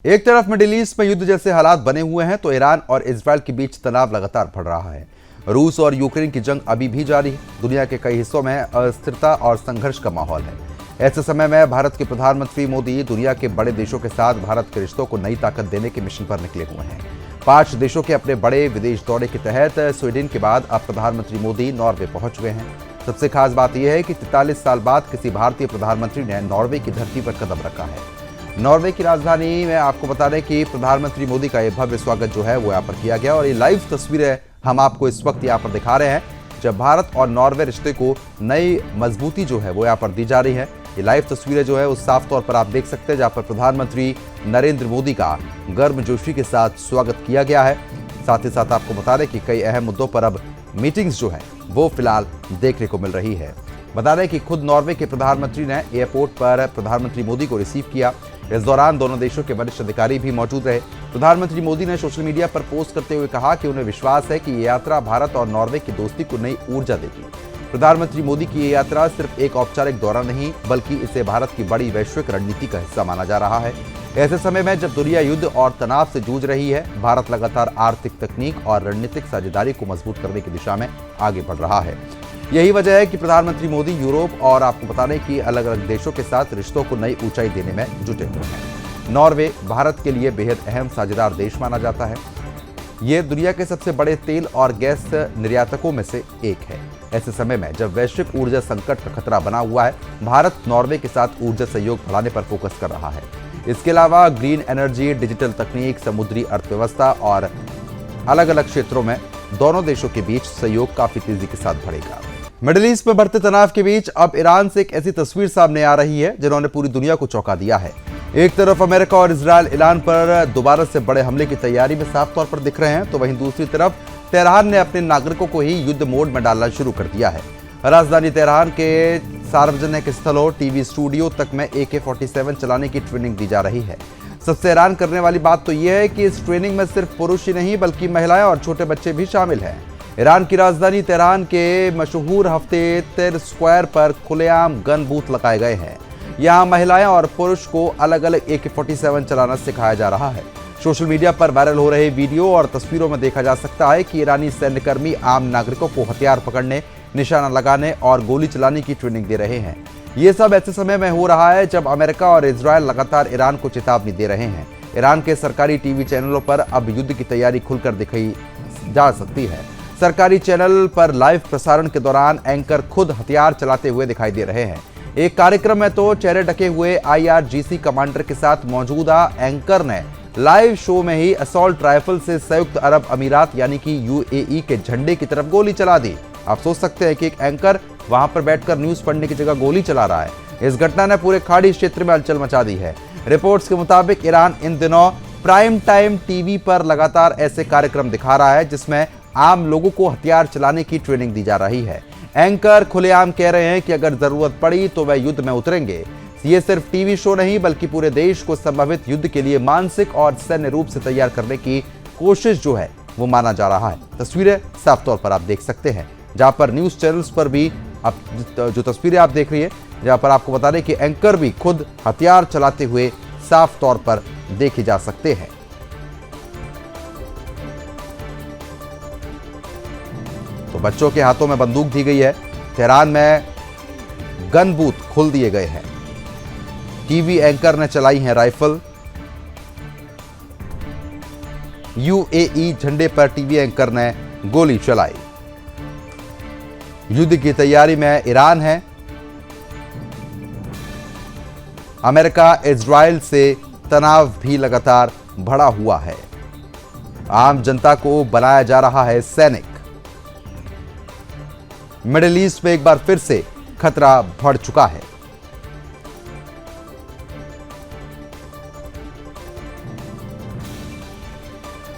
एक तरफ middle east में युद्ध जैसे हालात बने हुए हैं तो ईरान और इजरायल के बीच तनाव लगातार बढ़ रहा है। रूस और यूक्रेन की जंग अभी भी जारी है। दुनिया के कई हिस्सों में अस्थिरता और संघर्ष का माहौल है। ऐसे समय में भारत के प्रधानमंत्री मोदी दुनिया के बड़े देशों के साथ भारत के रिश्तों को नई ताकत देने के मिशन पर निकले हुए हैं। 5 देशों के अपने बड़े विदेश दौरे के तहत स्वीडन के बाद अब प्रधानमंत्री मोदी नॉर्वे पहुंच गए हैं। सबसे खास बात यह है कि 43 साल बाद किसी भारतीय प्रधानमंत्री ने नॉर्वे की धरती पर कदम रखा है। नॉर्वे की राजधानी में आपको बता दें कि प्रधानमंत्री मोदी का यह भव्य स्वागत जो है वो यहाँ पर किया गया और ये लाइव तस्वीरें हम आपको इस वक्त यहाँ पर दिखा रहे हैं, जब भारत और नॉर्वे रिश्ते को नई मजबूती जो है वो यहाँ पर दी जा रही है। ये लाइव तस्वीरें जो है वो साफ तौर पर आप देख सकते हैं, जहाँ पर प्रधानमंत्री नरेंद्र मोदी का गर्मजोशी के साथ स्वागत किया गया है। साथ ही साथ आपको बता दें कि कई अहम मुद्दों पर अब मीटिंग्स जो है वो फिलहाल देखने को मिल रही है। बता दें कि खुद नॉर्वे के प्रधानमंत्री ने एयरपोर्ट पर प्रधानमंत्री मोदी को रिसीव किया। इस दौरान दोनों देशों के वरिष्ठ अधिकारी भी मौजूद रहे। प्रधानमंत्री मोदी ने सोशल मीडिया पर पोस्ट करते हुए कहा कि उन्हें विश्वास है कि ये यात्रा भारत और नॉर्वे की दोस्ती को नई ऊर्जा देगी। प्रधानमंत्री मोदी की ये यात्रा सिर्फ एक औपचारिक दौरा नहीं, बल्कि इसे भारत की बड़ी वैश्विक रणनीति का हिस्सा माना जा रहा है। ऐसे समय में जब दुनिया युद्ध और तनाव से जूझ रही है, भारत लगातार आर्थिक, तकनीक और रणनीतिक साझेदारी को मजबूत करने की दिशा में आगे बढ़ रहा है। यही वजह है कि प्रधानमंत्री मोदी यूरोप और आपको बता दें कि अलग अलग देशों के साथ रिश्तों को नई ऊंचाई देने में जुटे हुए हैं। नॉर्वे भारत के लिए बेहद अहम साझेदार देश माना जाता है। ये दुनिया के सबसे बड़े तेल और गैस निर्यातकों में से एक है। ऐसे समय में जब वैश्विक ऊर्जा संकट का खतरा बना हुआ है, भारत नॉर्वे के साथ ऊर्जा सहयोग बढ़ाने पर फोकस कर रहा है। इसके अलावा ग्रीन एनर्जी, डिजिटल तकनीक, समुद्री अर्थव्यवस्था और अलग अलग क्षेत्रों में दोनों देशों के बीच सहयोग काफी तेजी के साथ बढ़ेगा। मिडिल ईस्ट में बढ़ते तनाव के बीच अब ईरान से एक ऐसी तस्वीर सामने आ रही है जिन्होंने पूरी दुनिया को चौंका दिया है। एक तरफ अमेरिका और इजरायल ईरान पर दोबारा से बड़े हमले की तैयारी में साफ तौर पर दिख रहे हैं, तो वहीं दूसरी तरफ तेहरान ने अपने नागरिकों को ही युद्ध मोड में डालना शुरू कर दिया है। राजधानी तेहरान के सार्वजनिक स्थलों, टीवी स्टूडियो तक में AK-47 चलाने की ट्रेनिंग दी जा रही है। सबसे हैरान करने वाली बात तो यह है कि इस ट्रेनिंग में सिर्फ पुरुष ही नहीं बल्कि महिलाएं और छोटे बच्चे भी शामिल हैं। ईरान की राजधानी तेहरान के मशहूर हफ्ते स्क्वायर पर खुलेआम गन बूथ लगाए गए हैं। यहाँ महिलाएं और पुरुष को अलग अलग AK-47 चलाना सिखाया जा रहा है। सोशल मीडिया पर वायरल हो रहे वीडियो और तस्वीरों में देखा जा सकता है कि ईरानी सैन्यकर्मी आम नागरिकों को हथियार पकड़ने, निशाना लगाने और गोली चलाने की ट्रेनिंग दे रहे हैं। ये सब ऐसे समय में हो रहा है जब अमेरिका और इजरायल लगातार ईरान को चेतावनी दे रहे हैं। ईरान के सरकारी टीवी चैनलों पर अब युद्ध की तैयारी खुलकर दिखाई जा सकती है। सरकारी चैनल पर लाइव प्रसारण के दौरान एंकर खुद हथियार चलाते हुए दिखाई दे रहे हैं। एक कार्यक्रम में तो चेहरे ढके हुए IRGC कमांडर के साथ मौजूदा एंकर ने लाइव शो में ही असॉल्ट राइफल से संयुक्त अरब अमीरात यानी कि UAE के झंडे की तरफ गोली चला दी। आप सोच सकते हैं कि एक एंकर वहां पर बैठकर न्यूज पढ़ने की जगह गोली चला रहा है। इस घटना ने पूरे खाड़ी क्षेत्र में हलचल मचा दी है। रिपोर्ट्स के मुताबिक ईरान इन दिनों प्राइम टाइम टीवी पर लगातार ऐसे कार्यक्रम दिखा रहा है जिसमें आम लोगों को हथियार चलाने की ट्रेनिंग दी जा रही है। एंकर खुलेआम कह रहे हैं कि अगर जरूरत पड़ी तो वह युद्ध में उतरेंगे। ये सिर्फ टीवी शो नहीं बल्कि पूरे देश को संभावित युद्ध के लिए मानसिक और सैन्य रूप से तैयार करने की कोशिश जो है वो माना जा रहा है। तस्वीरें साफ तौर पर आप देख सकते हैं, जहां पर न्यूज चैनल्स पर भी अब जो तस्वीरें आप देख रही है, जहां पर आपको बता दें कि एंकर भी खुद हथियार चलाते हुए साफ तौर पर देखे जा सकते हैं। तो बच्चों के हाथों में बंदूक दी गई है। तेहरान में गन बूथ खोल दिए गए हैं। टीवी एंकर ने चलाई है राइफल। UAE झंडे पर टीवी एंकर ने गोली चलाई। युद्ध की तैयारी में ईरान है। अमेरिका इजरायल से तनाव भी लगातार बढ़ा हुआ है। आम जनता को बनाया जा रहा है सैनिक। मिडिल ईस्ट में एक बार फिर से खतरा बढ़ चुका है।